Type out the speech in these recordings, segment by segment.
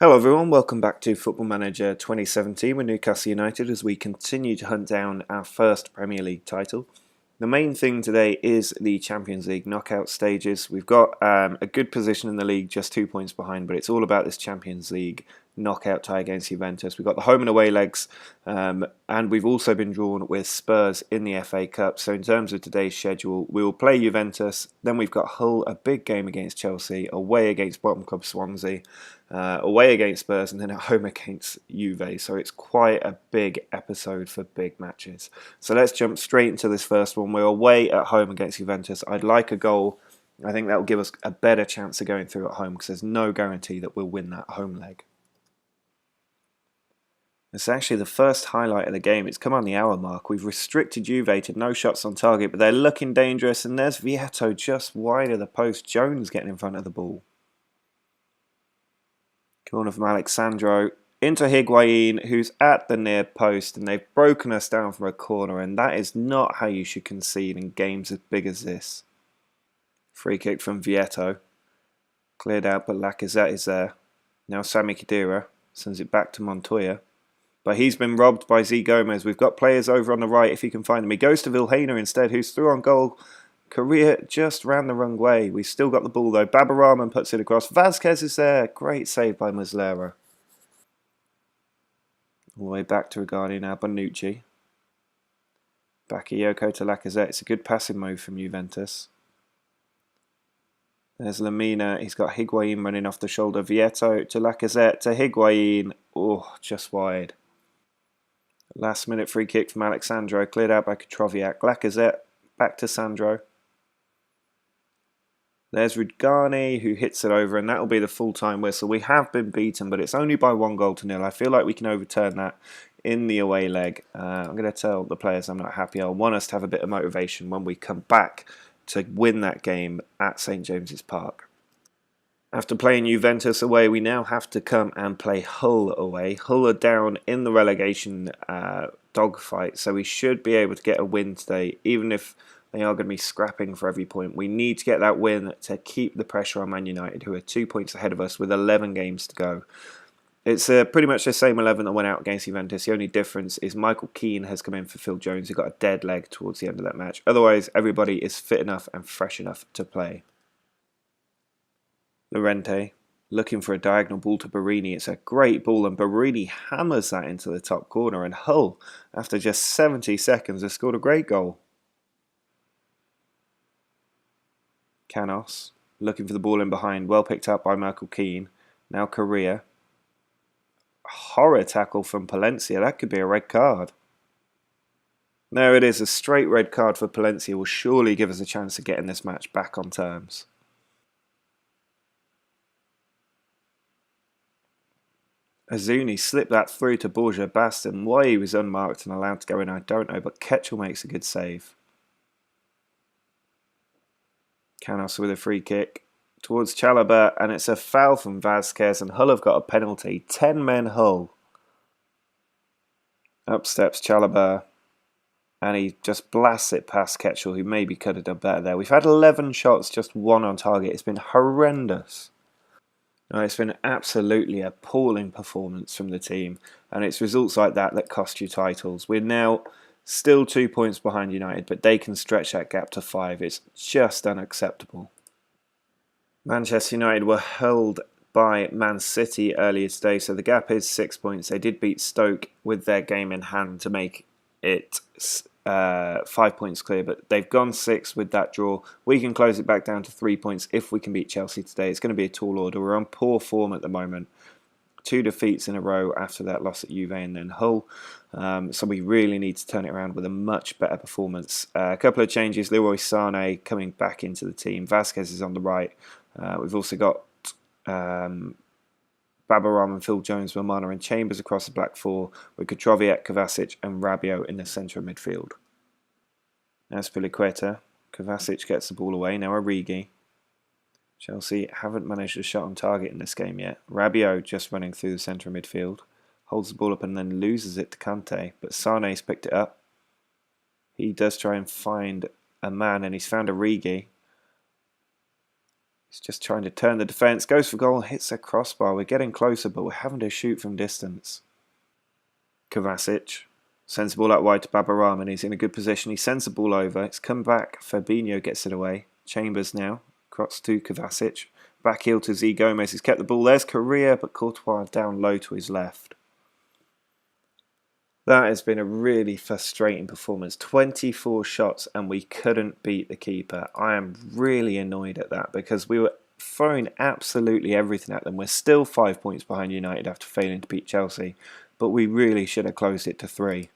Hello everyone, welcome back to Football Manager 2017 with Newcastle United as we continue to hunt down our first Premier League title. The main thing today is the Champions League knockout stages. We've got a good position in the league, just 2 points behind, but it's all about this Champions League knockout tie against Juventus. We've got the home and away legs, and we've also been drawn with Spurs in the FA Cup. So in terms of today's schedule, we will play Juventus, then we've got Hull, a big game against Chelsea, away against bottom club Swansea, away against Spurs, and then at home against Juve. So it's quite a big episode for big matches. So let's jump straight into this first one. We're away at home against Juventus. I'd like a goal. I think that will give us a better chance of going through at home because there's no guarantee that we'll win that home leg. It's actually the first highlight of the game. It's come on the hour mark. We've restricted Juve to no shots on target, but they're looking dangerous. And there's Vieto just wide of the post. Jones getting in front of the ball. Corner from Alexandro into Higuain, who's at the near post, and they've broken us down from a corner, and that is not how you should concede in games as big as this. Free kick from Vieto. Cleared out, but Lacazette is there. Now Sami Khedira sends it back to Montoya. But he's been robbed by Z Gomez. We've got players over on the right if he can find them. He goes to Vilhena instead, who's through on goal. Korea just ran the wrong way. We've still got the ball though. Babarahman puts it across. Vazquez is there. Great save by Muslera. All the way back to Regani now. Bonucci. Bakayoko to Lacazette. It's a good passing move from Juventus. There's Lamina. He's got Higuain running off the shoulder. Vieto to Lacazette to Higuain. Oh, just wide. Last minute free kick from Alexandro. Cleared out by Kutroviak. Lacazette back to Sandro. There's Rudgani who hits it over, and that will be the full-time whistle. We have been beaten, but it's only by 1-0. I feel like we can overturn that in the away leg. I'm going to tell the players I'm not happy. I want us to have a bit of motivation when we come back to win that game at St James's Park. After playing Juventus away, we now have to come and play Hull away. Hull are down in the relegation dogfight, so we should be able to get a win today, even if they are going to be scrapping for every point. We need to get that win to keep the pressure on Man United, who are 2 points ahead of us with 11 games to go. It's pretty much the same 11 that went out against Juventus. The only difference is Michael Keane has come in for Phil Jones, who got a dead leg towards the end of that match. Otherwise, everybody is fit enough and fresh enough to play. Llorente looking for a diagonal ball to Barini. It's a great ball, and Barini hammers that into the top corner. And Hull, after just 70 seconds, has scored a great goal. Canos looking for the ball in behind. Well picked up by Michael Keane. Now Correa. Horror tackle from Palencia. That could be a red card. There it is. A straight red card for Palencia will surely give us a chance of getting this match back on terms. Azuni slipped that through to Borja Baston. Why he was unmarked and allowed to go in, I don't know, but Ketchel makes a good save. Canos with a free kick towards Chalobah, and it's a foul from Vazquez, and Hull have got a penalty. 10 men Hull. Up steps Chalobah, and he just blasts it past Ketchel, who maybe could have done better there. We've had 11 shots, just 1 on target. It's been horrendous. It's been absolutely appalling performance from the team, and it's results like that that cost you titles. We're now still 2 points behind United, but they can stretch that gap to 5. It's just unacceptable. Manchester United were held by Man City earlier today, so the gap is 6 points. They did beat Stoke with their game in hand to make it 5 points clear, but they've gone 6 with that draw. We can close it back down to 3 points if we can beat Chelsea today. It's going to be a tall order. We're on poor form at the moment. 2 defeats in a row after that loss at Juve and then Hull. So we really need to turn it around with a much better performance. A couple of changes. Leroy Sané coming back into the team. Vazquez is on the right. We've also got Babarahman, Phil Jones, Wilmana and Chambers across the back four, with Kutroviak, Kovacic and Rabiot in the centre of midfield. Azpilicueta. Kovacic gets the ball away. Now Origi. Chelsea haven't managed a shot on target in this game yet. Rabiot just running through the centre of midfield. Holds the ball up and then loses it to Kante. But Sané's picked it up. He does try and find a man, and he's found Origi. He's just trying to turn the defence. Goes for goal, hits a crossbar. We're getting closer, but we're having to shoot from distance. Kovacic sends the ball out wide to Babarama, and he's in a good position. He sends the ball over. It's come back. Fabinho gets it away. Chambers now. Cross to Kovacic. Back heel to Z Gomez. He's kept the ball. There's Correa, but Courtois down low to his left. That has been a really frustrating performance. 24 shots and we couldn't beat the keeper. I am really annoyed at that because we were throwing absolutely everything at them. We're still 5 points behind United after failing to beat Chelsea, but we really should have closed it to 3.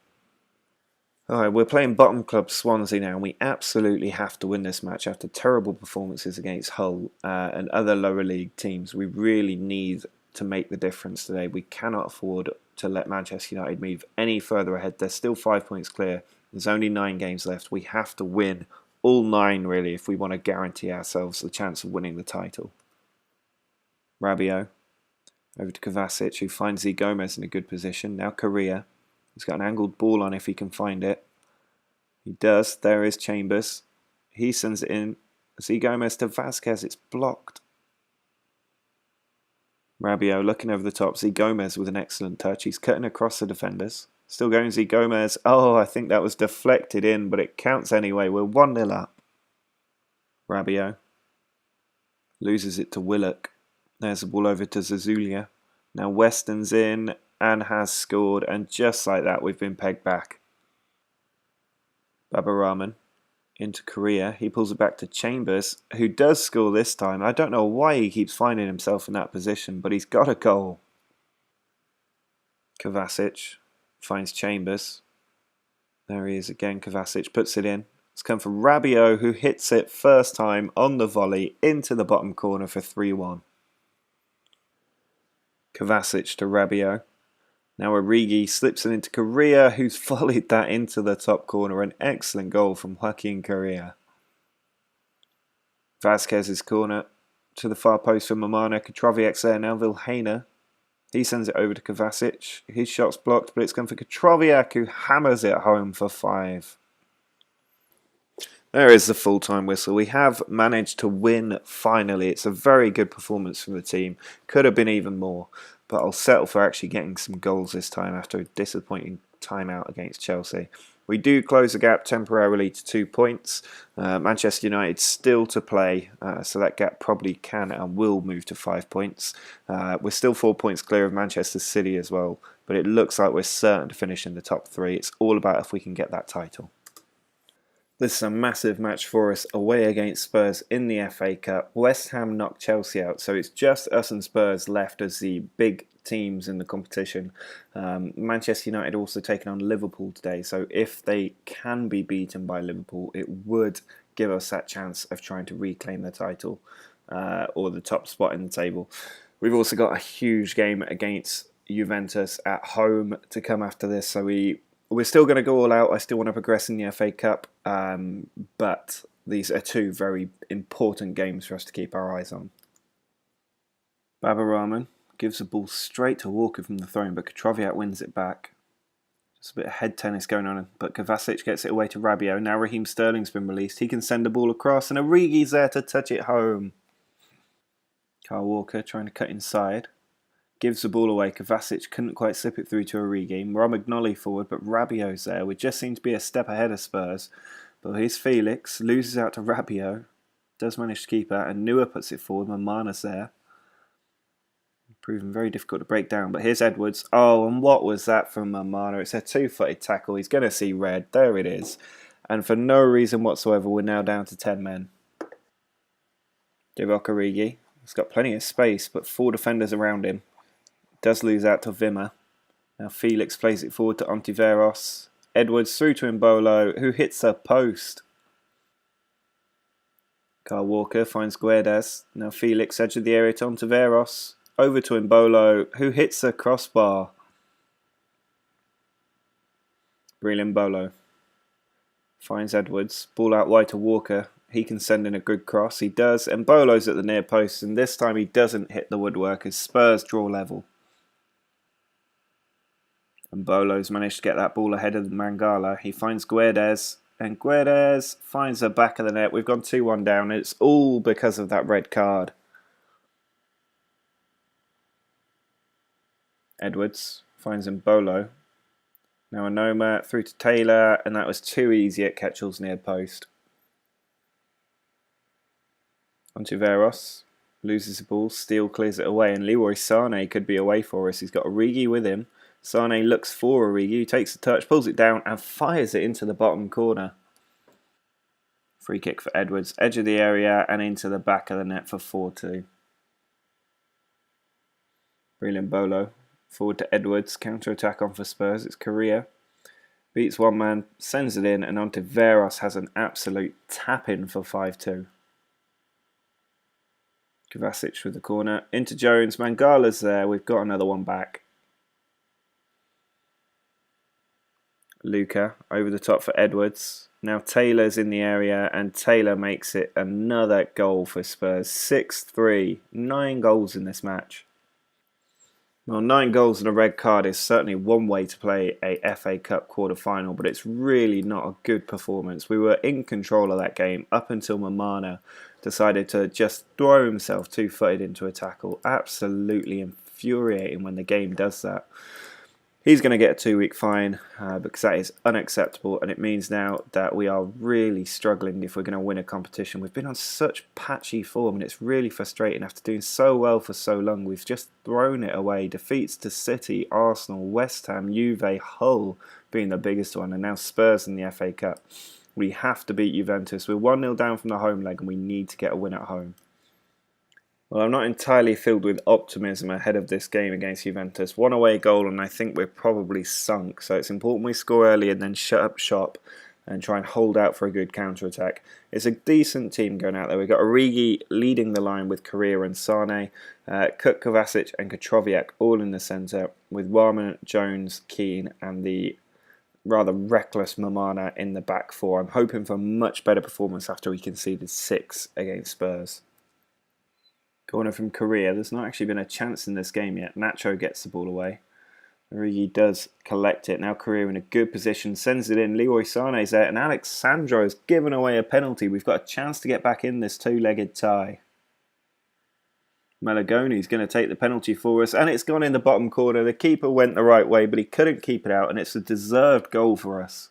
Alright, we're playing bottom club Swansea now, and we absolutely have to win this match after terrible performances against Hull and other lower league teams. We really need to make the difference today. We cannot afford to let Manchester United move any further ahead. They're still 5 points clear. There's only 9 games left. We have to win all 9 really if we want to guarantee ourselves the chance of winning the title. Rabiot over to Kovacic, who finds Z Gomez in a good position. Now Correa. He's got an angled ball on if he can find it. He does. There is Chambers. He sends it in. Z Gomez to Vasquez. It's blocked. Rabiot looking over the top. Z Gomez with an excellent touch. He's cutting across the defenders. Still going Z Gomez. Oh, I think that was deflected in, but it counts anyway. We're 1-0 up. Rabiot loses it to Willock. There's the ball over to Zazulia. Now Weston's in and has scored, and just like that we've been pegged back. Babarama into Correa. He pulls it back to Chambers, who does score this time. I don't know why he keeps finding himself in that position, but he's got a goal. Kovacic finds Chambers. There he is again. Kovacic puts it in. It's come from Rabiot, who hits it first time on the volley into the bottom corner for 3-1. Kovacic to Rabiot. Now Origi slips it into Correa, who's volleyed that into the top corner. An excellent goal from Joaquin Correa. Vasquez's corner to the far post from Mamana. Katroviak's there. Now Vilhena. He sends it over to Kovacic. His shot's blocked, but it's gone for Katroviak, who hammers it home for 5. There is the full-time whistle. We have managed to win finally. It's a very good performance from the team. Could have been even more, but I'll settle for actually getting some goals this time after a disappointing time out against Chelsea. We do close the gap temporarily to 2 points. Manchester United still to play, so that gap probably can and will move to 5 points. We're still 4 points clear of Manchester City as well, but it looks like we're certain to finish in the top 3. It's all about if we can get that title. This is a massive match for us away against Spurs in the FA Cup. West Ham knocked Chelsea out, so it's just us and Spurs left as the big teams in the competition. Manchester United also taking on Liverpool today, so if they can be beaten by Liverpool, it would give us that chance of trying to reclaim the title or the top spot in the table. We've also got a huge game against Juventus at home to come after this, so we're still going to go all out. I still want to progress in the FA Cup, but these are 2 very important games for us to keep our eyes on. Babarama gives the ball straight to Walker from the throw-in, but Katroviak wins it back. Just a bit of head tennis going on, but Kovacic gets it away to Rabiot. Now Raheem Sterling's been released. He can send the ball across, and Origi's there to touch it home. Kyle Walker trying to cut inside. Gives the ball away. Kovacic couldn't quite slip it through to Origi. Romagnoli forward, but Rabiot's there. We just seem to be a step ahead of Spurs. But here's Felix. Loses out to Rabiot. Does manage to keep that. And Neuer puts it forward. Mamana's there. Proving very difficult to break down. But here's Edwards. Oh, and what was that from Mamana? It's a 2-footed tackle. He's going to see red. There it is. And for no reason whatsoever, we're now down to 10 men. Divock Origi. He's got plenty of space, but 4 defenders around him. Does lose out to Vimmer. Now Felix plays it forward to Ontiveros. Edwards through to Mbolo, who hits a post. Kyle Walker finds Guedes. Now Felix edge of the area to Ontiveros. Over to Mbolo, who hits a crossbar. Breel Mbolo finds Edwards. Ball out wide to Walker. He can send in a good cross. He does. Mbolo's at the near post, and this time he doesn't hit the woodwork as Spurs draw level. And Bolo's managed to get that ball ahead of Mangala. He finds Guedes. And Guedes finds the back of the net. We've gone 2-1 down. It's all because of that red card. Edwards finds Mbolo. Now Anoma through to Taylor, and that was too easy at Ketchell's near post. Onto Veros. Loses the ball. Steele clears it away, and Leroy Sané could be away for us. He's got Origi with him. Sané looks for Origi, who takes the touch, pulls it down, and fires it into the bottom corner. Free kick for Edwards. Edge of the area and into the back of the net for 4-2. Brilliant Bolo. Forward to Edwards. Counter-attack on for Spurs. It's Correa. Beats one man, sends it in, and onto Veros has an absolute tap-in for 5-2. Kovacic with the corner. Into Jones. Mangala's there. We've got another one back. Luca over the top for Edwards. Now Taylor's in the area, and Taylor makes it another goal for Spurs. 6-3. 9 goals in this match. Well, 9 goals and a red card is certainly one way to play a FA Cup quarter-final, but it's really not a good performance. We were in control of that game up until Mamana decided to just throw himself two-footed into a tackle. Absolutely infuriating when the game does that. He's going to get a 2-week fine because that is unacceptable, and it means now that we are really struggling if we're going to win a competition. We've been on such patchy form, and it's really frustrating after doing so well for so long. We've just thrown it away. Defeats to City, Arsenal, West Ham, Juve, Hull being the biggest one, and now Spurs in the FA Cup. We have to beat Juventus. We're 1-0 down from the home leg, and we need to get a win at home. Well, I'm not entirely filled with optimism ahead of this game against Juventus. 1 away goal, and I think we're probably sunk. So it's important we score early and then shut up shop and try and hold out for a good counter-attack. It's a decent team going out there. We've got Origi leading the line with Correa and Sané, Cook, Kovacic and Katroviak all in the centre, with Warman, Jones, Keane and the rather reckless Mamana in the back four. I'm hoping for a much better performance after we conceded 6 against Spurs. Corner from Correa. There's not actually been a chance in this game yet. Nacho gets the ball away. Origi does collect it. Now Correa in a good position. Sends it in. Leroy Sané's there. And Alex Sandro has given away a penalty. We've got a chance to get back in this two-legged tie. Malagoni's going to take the penalty for us. And it's gone in the bottom corner. The keeper went the right way, but he couldn't keep it out. And it's a deserved goal for us.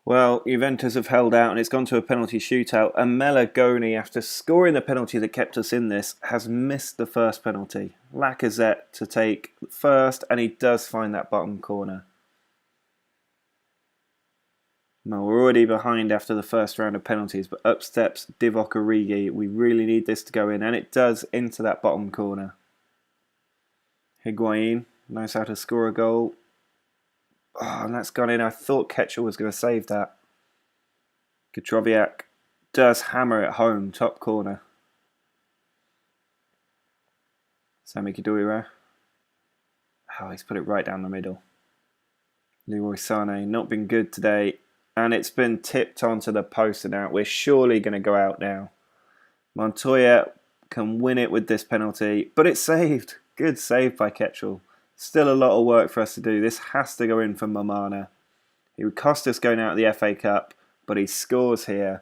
Well, Juventus have held out and it's gone to a penalty shootout. And Malagoni, after scoring the penalty that kept us in this, has missed the first penalty. Lacazette to take first, and he does find that bottom corner. Well, we're already behind after the first round of penalties, but up steps Divock Origi. We really need this to go in, and it does into that bottom corner. Higuain knows how to score a goal. Oh, and that's gone in. I thought Ketchell was going to save that. Katroviak does hammer it home, top corner. Sami Khedira. Oh, he's put it right down the middle. Leroy Sané, not been good today. And it's been tipped onto the post and out. We're surely going to go out now. Montoya can win it with this penalty, but it's saved. Good save by Ketchell. Still a lot of work for us to do. This has to go in for Mamana. He would cost us going out of the FA Cup, but he scores here.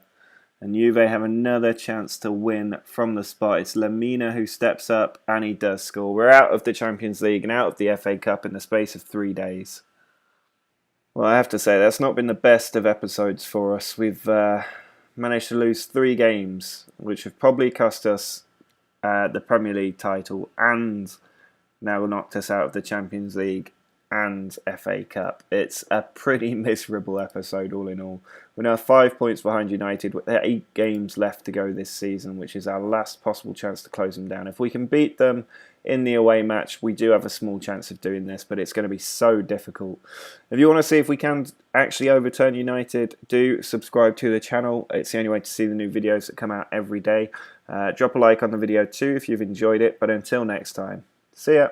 And Juve have another chance to win from the spot. It's Lamina who steps up, and he does score. We're out of the Champions League and out of the FA Cup in the space of 3 days. Well, I have to say, that's not been the best of episodes for us. We've managed to lose 3 games, which have probably cost us the Premier League title and now knocked us out of the Champions League and FA Cup. It's a pretty miserable episode all in all. We're now 5 points behind United with 8 games left to go this season, which is our last possible chance to close them down. If we can beat them in the away match, we do have a small chance of doing this, but it's going to be so difficult. If you want to see if we can actually overturn United, do subscribe to the channel. It's the only way to see the new videos that come out every day. Drop a like on the video too if you've enjoyed it, but until next time. See ya.